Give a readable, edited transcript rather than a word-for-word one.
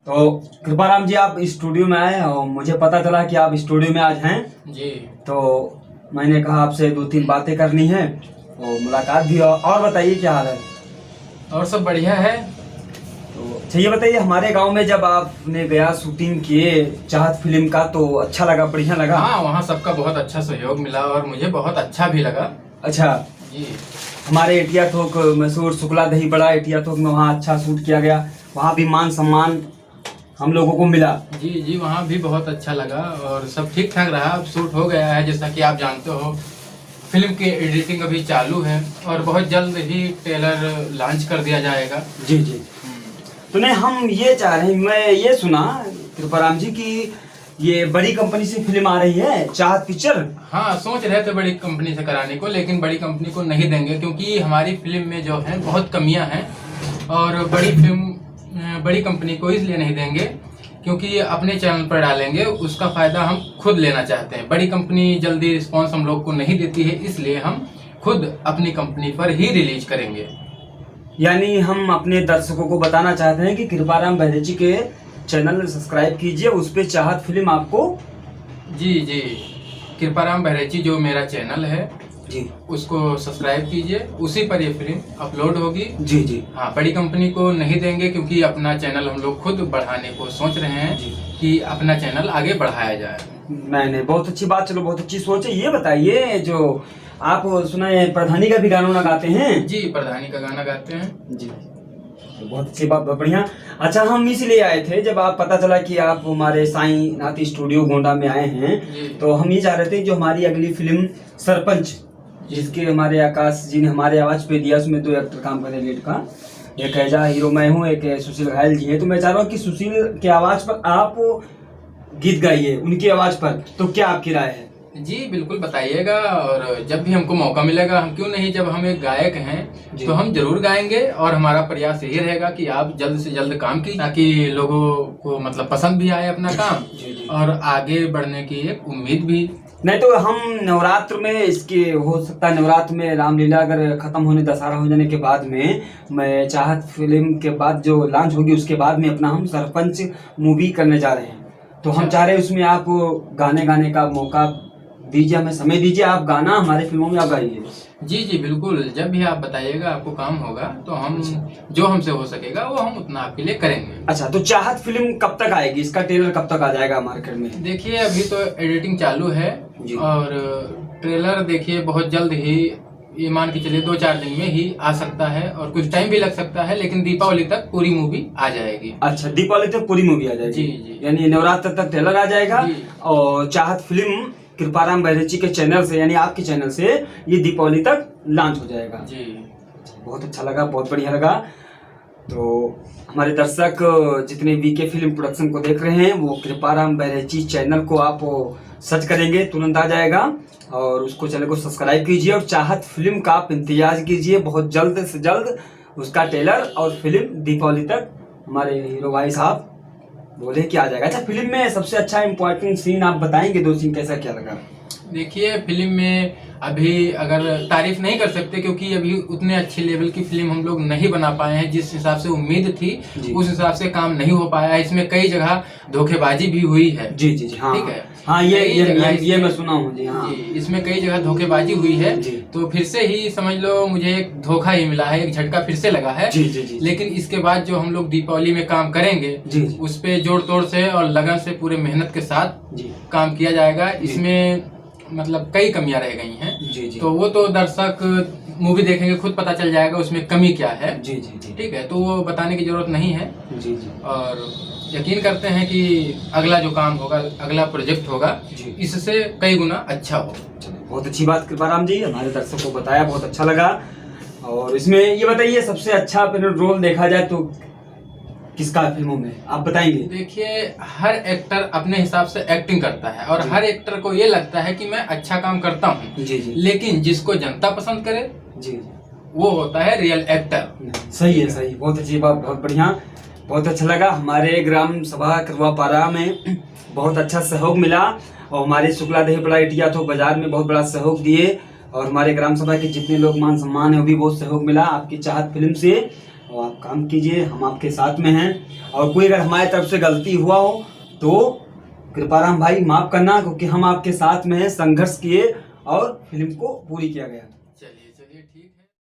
तो कृपाराम जी, आप स्टूडियो में आए और मुझे पता चला कि आप स्टूडियो में आज हैं जी। तो मैंने कहा आपसे 2-3 बातें करनी है और मुलाकात भी। और बताइए क्या हाल है? और सब बढ़िया है। तो अच्छा ये बताइए, हमारे गांव में जब आपने गया शूटिंग किए चाहत फिल्म का तो अच्छा लगा, बढ़िया लगा? हाँ, वहाँ सबका बहुत अच्छा सहयोग मिला और मुझे बहुत अच्छा भी लगा। अच्छा। जी। हमारे एटिया थोक मशहूर शुक्ला दही बड़ा एटिया थोक में वहाँ अच्छा शूट किया गया, वहाँ भी मान सम्मान हम लोगों को मिला। जी जी, वहाँ भी बहुत अच्छा लगा और सब ठीक ठाक रहा। अब शूट हो गया है, जैसा कि आप जानते हो। फिल्म की एडिटिंग अभी चालू है और बहुत जल्द ही ट्रेलर लॉन्च कर दिया जाएगा। जी जी। तो नहीं, हम ये चाह रहे हैं, मैं ये सुना कृपाराम जी कि ये बड़ी कंपनी से फिल्म आ रही है चाहत पिक्चर। हाँ, सोच रहे थे बड़ी कंपनी से कराने को, लेकिन बड़ी कंपनी को नहीं देंगे क्योंकि हमारी फिल्म में जो है बहुत कमियां हैं। और बड़ी कंपनी को इसलिए नहीं देंगे क्योंकि अपने चैनल पर डालेंगे, उसका फायदा हम खुद लेना चाहते हैं। बड़ी कंपनी जल्दी रिस्पांस हम लोग को नहीं देती है, इसलिए हम खुद अपनी कंपनी पर ही रिलीज करेंगे। यानी हम अपने दर्शकों को बताना चाहते हैं कि कृपाराम बहरेची के चैनल सब्सक्राइब कीजिए, उस पे चाहत फिल्म आपको। जी जी, कृपाराम बहरेची जो मेरा चैनल है जी, उसको सब्सक्राइब कीजिए, उसी पर ये फिल्म अपलोड होगी। जी जी। हाँ, बड़ी कंपनी को नहीं देंगे क्योंकि अपना चैनल हम लोग खुद बढ़ाने को सोच रहे हैं कि अपना चैनल आगे बढ़ाया जाए। नहीं, बहुत अच्छी बात, चलो बहुत अच्छी सोच है। ये बताइए, जो आप सुना है प्रधानी का भी गाना गाते हैं? जी, प्रधानी का गाना गाते हैं। जी, तो बहुत अच्छी बात, बहुत बढ़िया। अच्छा, हम इसलिए आए थे, जब आप पता चला कि आप हमारे साईं नाथ स्टूडियो गोंडा में आए हैं तो हम ये चाह रहे थे जो हमारी अगली फिल्म सरपंच, जिसके हमारे आकाश जी ने हमारे आवाज पे दिया, उसमें 2 एक्टर काम करे लीड का। एक ऐजा हीरो मैं हूँ, एक सुशील घायल जी है। तो मैं चाह रहा हूँ कि सुशील के आवाज पर आप गीत गाइए, उनकी आवाज पर। तो क्या आपकी राय है? जी बिल्कुल, बताइएगा। और जब भी हमको मौका मिलेगा, हम क्यों नहीं, जब हम एक गायक हैं तो हम जरूर गाएंगे। और हमारा प्रयास यही रहेगा कि आप जल्द से जल्द काम कीजिए ताकि लोगों को मतलब पसंद भी आए अपना काम और आगे बढ़ने की एक उम्मीद भी। नहीं तो हम नवरात्र में इसके, हो सकता है नवरात्र में रामलीला अगर खत्म होने, दशहरा हो जाने के बाद में, मैं चाहत फिल्म के बाद जो लॉन्च होगी उसके बाद में अपना हम सरपंच मूवी करने जा रहे हैं। तो हम चाह रहे हैं उसमें आप गाने का मौका दीजिए, हमें समय दीजिए, आप गाना हमारे फिल्मों में आप गाइए। जी जी बिल्कुल, जब भी आप बताइएगा आपको काम होगा तो हम जो हमसे हो सकेगा वो हम उतना आपके लिए करेंगे। अच्छा, तो चाहत फिल्म कब तक आएगी, इसका ट्रेलर कब तक आ जाएगा मार्केट में? देखिए, अभी तो एडिटिंग चालू है और ट्रेलर देखिए बहुत जल्द ही, ये मान के चलिए 2-4 दिन में ही आ सकता है और कुछ टाइम भी लग सकता है, लेकिन दीपावली तक पूरी मूवी आ जाएगी। अच्छा, दीपावली तक पूरी मूवी आ जाएगी? जी जी, यानी नवरात्र तक ट्रेलर आ जाएगा और चाहत फिल्म कृपाराम बहरेची के चैनल से, यानी आपके चैनल से, ये दीपावली तक लॉन्च हो जाएगा। जी, बहुत अच्छा लगा, बहुत बढ़िया लगा। तो हमारे दर्शक जितने वीके फिल्म प्रोडक्शन को देख रहे हैं वो कृपाराम बहरेची चैनल को आप सर्च करेंगे, तुरंत आ जाएगा। और उसको चैनल को सब्सक्राइब कीजिए और चाहत फिल्म का आप इंतजार कीजिए, बहुत जल्द से जल्द उसका ट्रेलर और फिल्म दीपावली तक हमारे हीरो भाई साहब बोले कि आ जाएगा। अच्छा, फिल्म में सबसे अच्छा इम्पोर्टेंट सीन आप बताएंगे, 2 सीन कैसा क्या लगा? देखिए, फिल्म में अभी अगर तारीफ नहीं कर सकते क्योंकि अभी उतने अच्छे लेवल की फिल्म हम लोग नहीं बना पाए हैं। जिस हिसाब से उम्मीद थी उस हिसाब से काम नहीं हो पाया है। इसमें कई जगह धोखेबाजी भी हुई है। जी जी जी, हाँ ठीक है। हाँ, ये मैं सुना हूँ जी। हाँ जी, इसमें कई जगह धोखेबाजी हुई है। तो फिर से ही समझ लो मुझे एक धोखा ही मिला है, एक झटका फिर से लगा है। जी जी जी। लेकिन इसके बाद जो हम लोग दीपावली में काम करेंगे उस पे जोड़ तोड़ से और लगन से पूरे मेहनत के साथ काम किया जाएगा। इसमें मतलब कई कमियां रह गई हैं। तो वो तो दर्शक मूवी देखेंगे, खुद पता चल जाएगा उसमें कमी क्या है। जी जी जी, ठीक है, तो वो बताने की जरूरत नहीं है। जी जी। और यकीन करते हैं कि अगला जो काम होगा, अगला प्रोजेक्ट होगा, इससे कई गुना अच्छा हो। बहुत अच्छी बात कृपाराम जी, हमारे दर्शकों को बताया, बहुत अच्छा लगा। और इसमें ये बताइए, सबसे अच्छा रोल देखा जाए तो किसका फिल्मों में, आप बताएंगे? देखिए, हर एक्टर अपने हिसाब से एक्टिंग करता है और हर एक्टर को ये लगता है कि मैं अच्छा काम करता हूँ। जी जी। लेकिन जिसको जनता पसंद करे जी, वो होता है रियल एक्टर। सही है, सही, बहुत अच्छी बात, बहुत बढ़िया, बहुत अच्छा लगा। हमारे ग्राम सभा करवापारा में बहुत अच्छा सहयोग मिला और हमारे शुक्ला दही बड़ा एटिया थोक बाजार में बहुत बड़ा सहयोग दिए और हमारे ग्राम सभा के जितने लोग मान सम्मान है वो भी बहुत सहयोग मिला आपकी चाहत फिल्म से। और आप काम कीजिए, हम आपके साथ में हैं। और कोई अगर हमारी तरफ से गलती हुआ हो तो कृपाराम भाई माफ करना, क्योंकि हम आपके साथ में हैं, संघर्ष किए और फिल्म को पूरी किया गया। चलिए ठीक है।